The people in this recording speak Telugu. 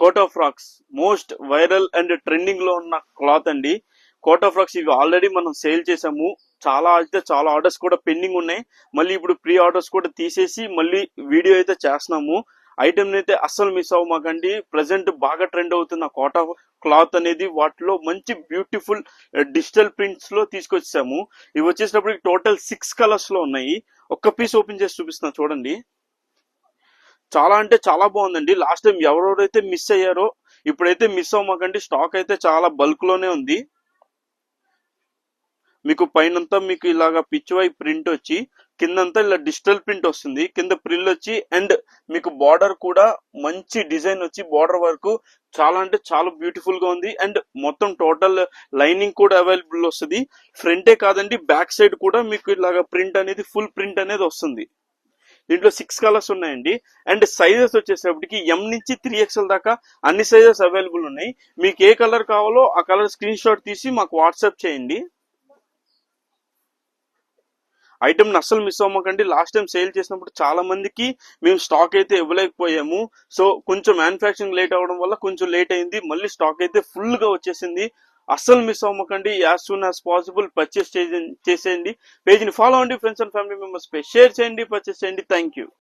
Quota frocks most viral and trending లో ఉన్న క్లాత్ అండి. కోటా ఫ్రాక్స్ ఇవి ఆల్రెడీ మనం సేల్ చేసాము. చాలా ఆర్డర్స్ కూడా పెండింగ్ ఉన్నాయి. మళ్ళీ ఇప్పుడు ప్రీ ఆర్డర్స్ కూడా తీసేసి మళ్ళీ వీడియో అయితే చేస్తున్నాము. ఐటమ్ అయితే అస్సలు మిస్ అవ్వమాకండి. ప్రజెంట్ బాగా ట్రెండ్ అవుతున్న కోటా క్లాత్ అనేది వాటిలో మంచి బ్యూటిఫుల్ డిజిటల్ ప్రింట్స్ లో తీసుకొచ్చాము. ఇవి వచ్చేసినప్పటికి టోటల్ 6 కలర్స్ లో ఉన్నాయి. ఒక్క పీస్ ఓపెన్ చేసి చూపిస్తున్నా చూడండి. చాలా అంటే చాలా బాగుందండి. లాస్ట్ టైం ఎవరెవరైతే మిస్ అయ్యారో ఇప్పుడైతే మిస్ అవ్వమాకండి. స్టాక్ అయితే చాలా బల్క్ లోనే ఉంది. మీకు పైనంతా మీకు ఇలాగా పిచ్ వై ప్రింట్ వచ్చి కిందంతా ఇలా డిజిటల్ ప్రింట్ వస్తుంది. కింద ప్రిల్ వచ్చి అండ్ మీకు బార్డర్ కూడా మంచి డిజైన్ వచ్చి బార్డర్ వరకు చాలా అంటే చాలా బ్యూటిఫుల్ గా ఉంది. అండ్ మొత్తం టోటల్ లైనింగ్ కూడా అవైలబుల్ వస్తుంది. ఫ్రంటే కాదండి బ్యాక్ సైడ్ కూడా మీకు ఇలాగా ప్రింట్ అనేది ఫుల్ ప్రింట్ అనేది వస్తుంది. దీంట్లో 6 కలర్స్ ఉన్నాయండి. అండ్ సైజెస్ వచ్చేసేపటికి ఎం నుంచి 3XL దాకా అన్ని సైజెస్ అవైలబుల్ ఉన్నాయి. మీకు ఏ కలర్ కావాలో ఆ కలర్ స్క్రీన్ షాట్ తీసి మాకు వాట్సాప్ చేయండి. ఐటమ్ అస్సలు మిస్ అవ్వకండి. లాస్ట్ టైం సేల్ చేసినప్పుడు చాలా మందికి మేము స్టాక్ అయితే ఇవ్వలేకపోయాము. సో కొంచెం మ్యానుఫ్యాక్చరింగ్ లేట్ అవ్వడం వల్ల కొంచెం లేట్ అయింది. మళ్ళీ స్టాక్ అయితే ఫుల్ గా వచ్చేసింది. అస్సలు మిస్ అవ్వకండి. As soon as possible purchase చేసేయండి. పేజ్ ని ఫాలో అవ్వండి. ఫ్రెండ్స్ అండ్ ఫ్యామిలీ మెంబర్స్ పై షేర్ చేయండి, పర్చేస్ చేయండి. Thank you.